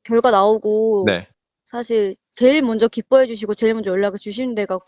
결과 나오고 네. 사실 제일 먼저 기뻐해 주시고 제일 먼저 연락을 주시는 데가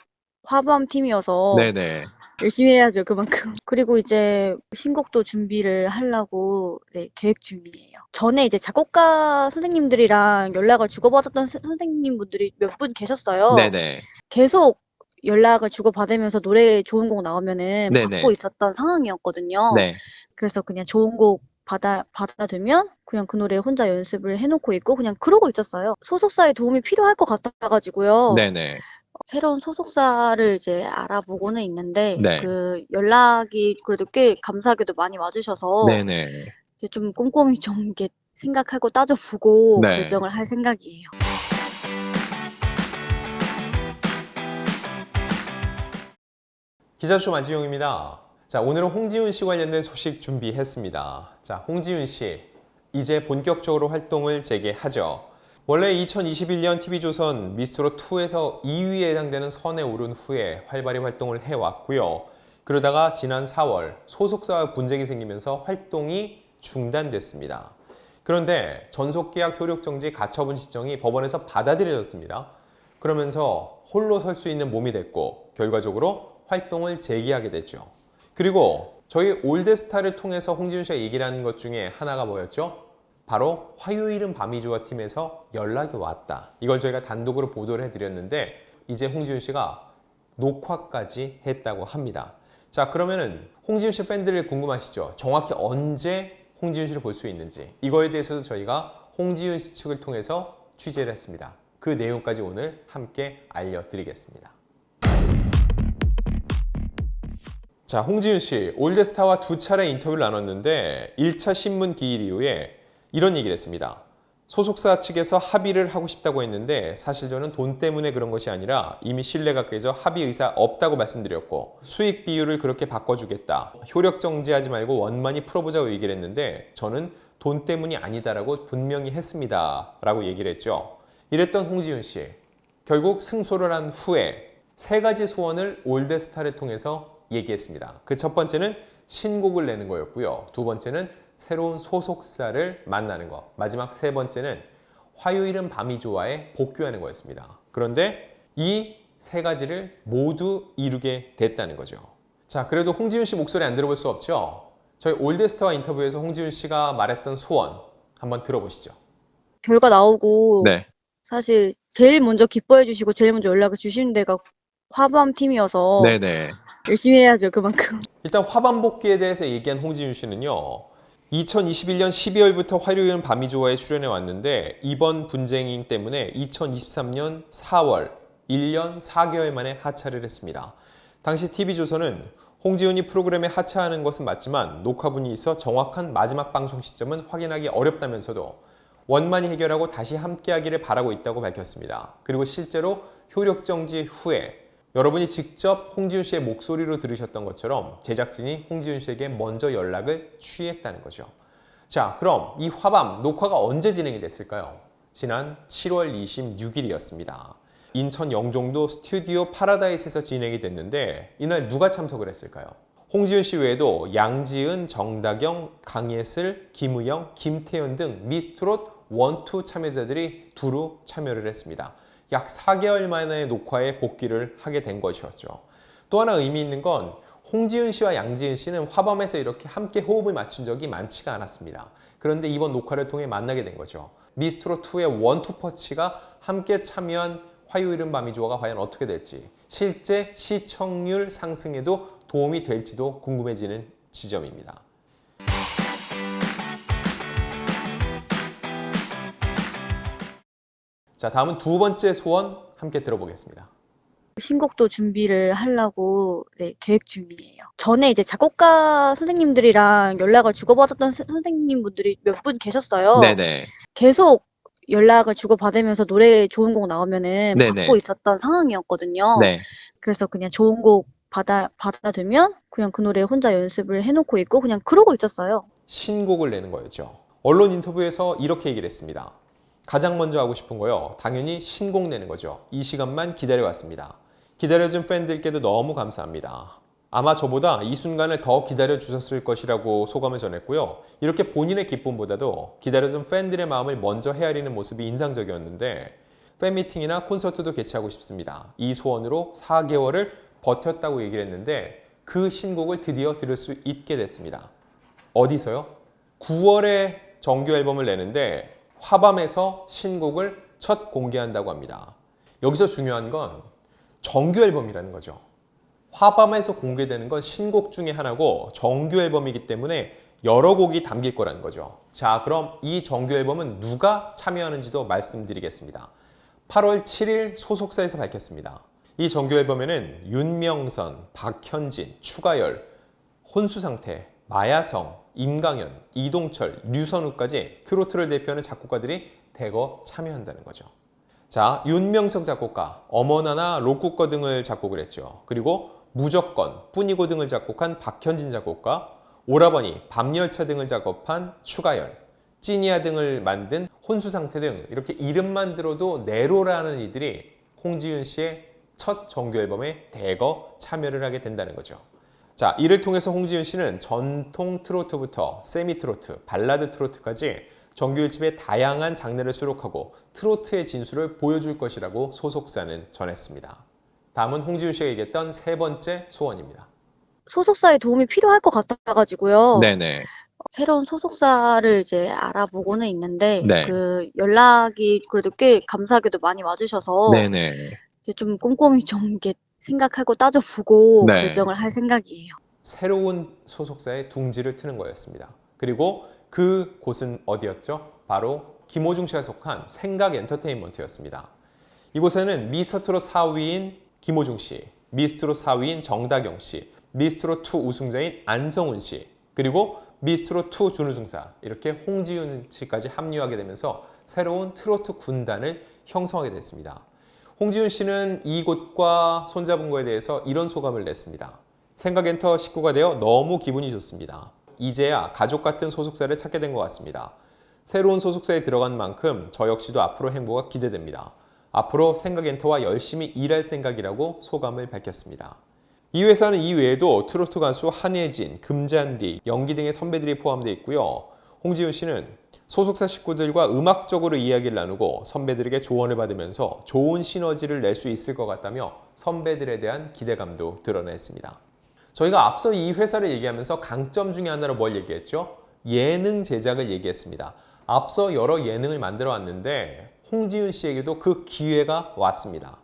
화밤팀이어서 네네. 열심히 해야죠, 그만큼. 그리고 이제 신곡도 준비를 하려고 네, 계획 중이에요. 전에 이제 작곡가 선생님들이랑 연락을 주고받았던 선생님분들이 몇 분 계셨어요. 네네. 계속 연락을 주고받으면서 노래 좋은 곡 나오면은 받고 네네. 있었던 상황이었거든요. 네. 그래서 그냥 좋은 곡 받아두면 그냥 그 노래 혼자 연습을 해놓고 있고 그냥 그러고 있었어요. 소속사의 도움이 필요할 것 같아가지고요. 네네. 새로운 소속사를 이제 알아보고는 있는데 네. 그 연락이 그래도 꽤 감사하게도 많이 와주셔서 네네. 이제 좀 꼼꼼히 좀 이렇게 생각하고 따져보고 네. 결정을 할 생각이에요. 기자쇼 만지용입니다. 자, 오늘은 홍지윤 씨 관련된 소식 준비했습니다. 자, 홍지윤 씨, 이제 본격적으로 활동을 재개하죠. 원래 2021년 TV조선 미스트롯2에서 2위에 해당되는 선에 오른 후에 활발히 활동을 해왔고요. 그러다가 지난 4월 소속사와 분쟁이 생기면서 활동이 중단됐습니다. 그런데 전속계약 효력정지 가처분 신청이 법원에서 받아들여졌습니다. 그러면서 홀로 설 수 있는 몸이 됐고 결과적으로 활동을 재개하게 됐죠. 그리고 저희 올드스타를 통해서 홍지윤 씨가 얘기를 하는 것 중에 하나가 뭐였죠? 바로 화요일은 밤이 좋아 팀에서 연락이 왔다. 이걸 저희가 단독으로 보도를 해드렸는데 이제 홍지윤 씨가 녹화까지 했다고 합니다. 자, 그러면은 홍지윤 씨 팬들이 궁금하시죠? 정확히 언제 홍지윤 씨를 볼 수 있는지 이거에 대해서도 저희가 홍지윤 씨 측을 통해서 취재를 했습니다. 그 내용까지 오늘 함께 알려드리겠습니다. 자, 홍지윤 씨, 올드스타와 두 차례 인터뷰를 나눴는데 1차 신문 기일 이후에 이런 얘기를 했습니다. 소속사 측에서 합의를 하고 싶다고 했는데 사실 저는 돈 때문에 그런 것이 아니라 이미 신뢰가 깨져 합의 의사 없다고 말씀드렸고 수익 비율을 그렇게 바꿔주겠다. 효력 정지하지 말고 원만히 풀어보자고 얘기를 했는데 저는 돈 때문이 아니다라고 분명히 했습니다. 라고 얘기를 했죠. 이랬던 홍지윤 씨, 결국 승소를 한 후에 세 가지 소원을 올드스타를 통해서 얘기했습니다. 그 첫 번째는 신곡을 내는 거였고요. 두 번째는 새로운 소속사를 만나는 것. 마지막 세 번째는 화요일은 밤이 좋아에 복귀하는 거였습니다. 그런데 이 세 가지를 모두 이루게 됐다는 거죠. 자, 그래도 홍지윤 씨 목소리 안 들어볼 수 없죠? 저희 올드스타와 인터뷰에서 홍지윤 씨가 말했던 소원 한번 들어보시죠. 결과 나오고 네. 사실 제일 먼저 기뻐해 주시고 제일 먼저 연락을 주시는 데가 화밤팀이어서 네네. 열심히 해야죠, 그만큼. 일단 화반 복귀에 대해서 얘기한 홍지윤 씨는요. 2021년 12월부터 화요일은 밤이 좋아에 출연해 왔는데 이번 분쟁인 때문에 2023년 4월 1년 4개월 만에 하차를 했습니다. 당시 TV조선은 홍지윤이 프로그램에 하차하는 것은 맞지만 녹화분이 있어 정확한 마지막 방송 시점은 확인하기 어렵다면서도 원만히 해결하고 다시 함께하기를 바라고 있다고 밝혔습니다. 그리고 실제로 효력정지 후에 여러분이 직접 홍지윤 씨의 목소리로 들으셨던 것처럼 제작진이 홍지윤 씨에게 먼저 연락을 취했다는 거죠. 자, 그럼 이 화밤 녹화가 언제 진행이 됐을까요? 지난 7월 26일이었습니다. 인천 영종도 스튜디오 파라다이스에서 진행이 됐는데 이날 누가 참석을 했을까요? 홍지윤 씨 외에도 양지은, 정다경, 강예슬, 김우영, 김태현 등 미스트롯 1, 2 참여자들이 두루 참여를 했습니다. 약 4개월 만에 녹화에 복귀를 하게 된 것이었죠. 또 하나 의미 있는 건 홍지윤 씨와 양지은 씨는 화밤에서 이렇게 함께 호흡을 맞춘 적이 많지가 않았습니다. 그런데 이번 녹화를 통해 만나게 된 거죠. 미스트롯2의 원투퍼치가 함께 참여한 화요일은 밤이 좋아가 과연 어떻게 될지 실제 시청률 상승에도 도움이 될지도 궁금해지는 지점입니다. 자, 다음은 두 번째 소원 함께 들어보겠습니다. 신곡도 준비를 하려고 네, 계획 중이에요. 전에 이제 작곡가 선생님들이랑 연락을 주고받았던 선생님분들이 몇 분 계셨어요. 네네. 계속 연락을 주고받으면서 노래 좋은 곡 나오면은 네네. 받고 있었던 상황이었거든요. 네. 그래서 그냥 좋은 곡 받아두면 그냥 그 노래 혼자 연습을 해놓고 있고 그냥 그러고 있었어요. 신곡을 내는 거였죠. 언론 인터뷰에서 이렇게 얘기를 했습니다. 가장 먼저 하고 싶은 거요. 당연히 신곡 내는 거죠. 이 시간만 기다려왔습니다. 기다려준 팬들께도 너무 감사합니다. 아마 저보다 이 순간을 더 기다려 주셨을 것이라고 소감을 전했고요. 이렇게 본인의 기쁨보다도 기다려준 팬들의 마음을 먼저 헤아리는 모습이 인상적이었는데 팬미팅이나 콘서트도 개최하고 싶습니다. 이 소원으로 4개월을 버텼다고 얘기를 했는데 그 신곡을 드디어 들을 수 있게 됐습니다. 어디서요? 9월에 정규 앨범을 내는데 화밤에서 신곡을 첫 공개한다고 합니다. 여기서 중요한 건 정규 앨범이라는 거죠. 화밤에서 공개되는 건 신곡 중에 하나고 정규 앨범이기 때문에 여러 곡이 담길 거라는 거죠. 자, 그럼 이 정규 앨범은 누가 참여하는지도 말씀드리겠습니다. 8월 7일 소속사에서 밝혔습니다. 이 정규 앨범에는 윤명선, 박현진, 추가열, 혼수상태, 마야성, 임강현, 이동철, 류선우까지 트로트를 대표하는 작곡가들이 대거 참여한다는 거죠. 자, 윤명석 작곡가, 어머나나 로쿠꺼 등을 작곡을 했죠. 그리고 무조건, 뿐이고 등을 작곡한 박현진 작곡가, 오라버니, 밤열차 등을 작업한 추가열, 찐이야 등을 만든 혼수상태 등 이렇게 이름만 들어도 네로라는 이들이 홍지윤 씨의 첫 정규 앨범에 대거 참여를 하게 된다는 거죠. 자, 이를 통해서 홍지윤 씨는 전통 트로트부터 세미 트로트, 발라드 트로트까지 정규 1집의 다양한 장르를 수록하고 트로트의 진수를 보여줄 것이라고 소속사는 전했습니다. 다음은 홍지윤 씨가 얘기했던 세 번째 소원입니다. 소속사의 도움이 필요할 것 같아가지고요. 네네. 새로운 소속사를 이제 알아보고는 있는데, 네. 그 연락이 그래도 꽤 감사하게도 많이 와주셔서, 네네. 이제 좀 꼼꼼히 좀 이렇게 생각하고 따져보고 네. 결정을 할 생각이에요. 새로운 소속사의 둥지를 트는 거였습니다. 그리고 그 곳은 어디였죠? 바로 김호중 씨가 속한 생각 엔터테인먼트였습니다. 이곳에는 미스터트롯 4위인 김호중 씨, 미스트롯 4위인 정다경 씨, 미스트롯 2 우승자인 안성훈 씨, 그리고 미스트롯 2 준우승자 이렇게 홍지윤 씨까지 합류하게 되면서 새로운 트로트 군단을 형성하게 됐습니다. 홍지윤 씨는 이곳과 손잡은 거에 대해서 이런 소감을 냈습니다. 생각엔터 식구가 되어 너무 기분이 좋습니다. 이제야 가족 같은 소속사를 찾게 된 것 같습니다. 새로운 소속사에 들어간 만큼 저 역시도 앞으로 행보가 기대됩니다. 앞으로 생각엔터와 열심히 일할 생각이라고 소감을 밝혔습니다. 이 회사는 이 외에도 트로트 가수 한예진, 금잔디, 연기 등의 선배들이 포함되어 있고요. 홍지윤 씨는 소속사 식구들과 음악적으로 이야기를 나누고 선배들에게 조언을 받으면서 좋은 시너지를 낼 수 있을 것 같다며 선배들에 대한 기대감도 드러냈습니다. 저희가 앞서 이 회사를 얘기하면서 강점 중에 하나로 뭘 얘기했죠? 예능 제작을 얘기했습니다. 앞서 여러 예능을 만들어 왔는데 홍지윤 씨에게도 그 기회가 왔습니다.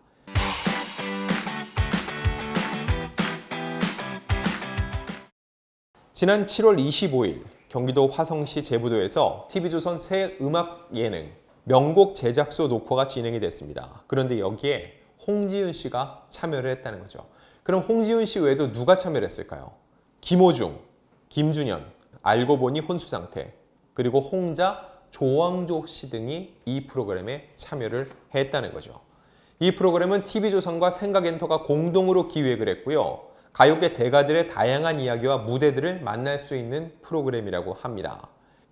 지난 7월 25일 경기도 화성시 제부도에서 TV조선 새 음악 예능 명곡 제작소 녹화가 진행이 됐습니다. 그런데 여기에 홍지윤 씨가 참여를 했다는 거죠. 그럼 홍지윤 씨 외에도 누가 참여를 했을까요? 김호중, 김준현, 알고 보니 혼수상태, 그리고 홍자, 조항조 씨 등이 이 프로그램에 참여를 했다는 거죠. 이 프로그램은 TV조선과 생각엔터가 공동으로 기획을 했고요. 가요계 대가들의 다양한 이야기와 무대들을 만날 수 있는 프로그램이라고 합니다.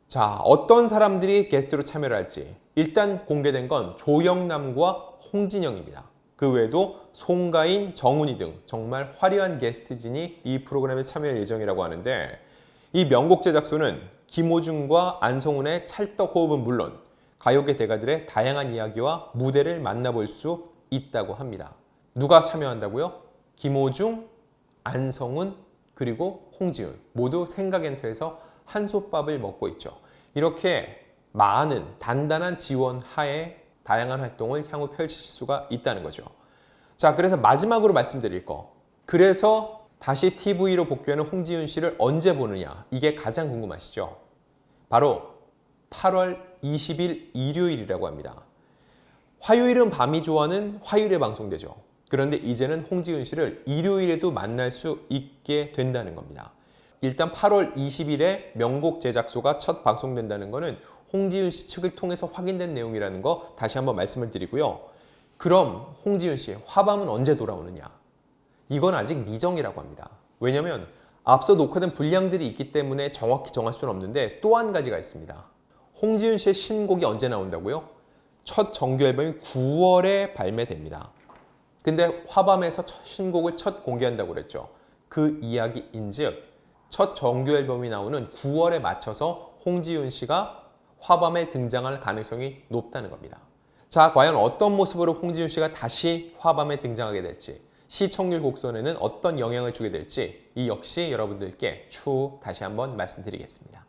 자, 어떤 사람들이 게스트로 참여를 할지 일단 공개된 건 조영남과 홍진영입니다. 그 외에도 송가인, 정훈이 등 정말 화려한 게스트진이 이 프로그램에 참여할 예정이라고 하는데 이 명곡 제작소는 김호중과 안성훈의 찰떡 호흡은 물론 가요계 대가들의 다양한 이야기와 무대를 만나볼 수 있다고 합니다. 누가 참여한다고요? 김호중, 안성훈, 그리고 홍지윤 모두 생각엔터에서 한솥밥을 먹고 있죠. 이렇게 많은 단단한 지원 하에 다양한 활동을 향후 펼칠 수가 있다는 거죠. 자, 그래서 마지막으로 말씀드릴 거. 그래서 다시 TV로 복귀하는 홍지윤 씨를 언제 보느냐? 이게 가장 궁금하시죠? 바로 8월 20일 일요일이라고 합니다. 화요일은 밤이 좋아는 화요일에 방송되죠. 그런데 이제는 홍지윤 씨를 일요일에도 만날 수 있게 된다는 겁니다. 일단 8월 20일에 명곡 제작소가 첫 방송된다는 것은 홍지윤 씨 측을 통해서 확인된 내용이라는 거 다시 한번 말씀을 드리고요. 그럼 홍지윤 씨 화밤은 언제 돌아오느냐? 이건 아직 미정이라고 합니다. 왜냐하면 앞서 녹화된 분량들이 있기 때문에 정확히 정할 수는 없는데 또 한 가지가 있습니다. 홍지윤 씨의 신곡이 언제 나온다고요? 첫 정규 앨범이 9월에 발매됩니다. 근데 화밤에서 신곡을 첫 공개한다고 그랬죠. 그 이야기인즉 첫 정규 앨범이 나오는 9월에 맞춰서 홍지윤 씨가 화밤에 등장할 가능성이 높다는 겁니다. 자, 과연 어떤 모습으로 홍지윤 씨가 다시 화밤에 등장하게 될지, 시청률 곡선에는 어떤 영향을 주게 될지 이 역시 여러분들께 추후 다시 한번 말씀드리겠습니다.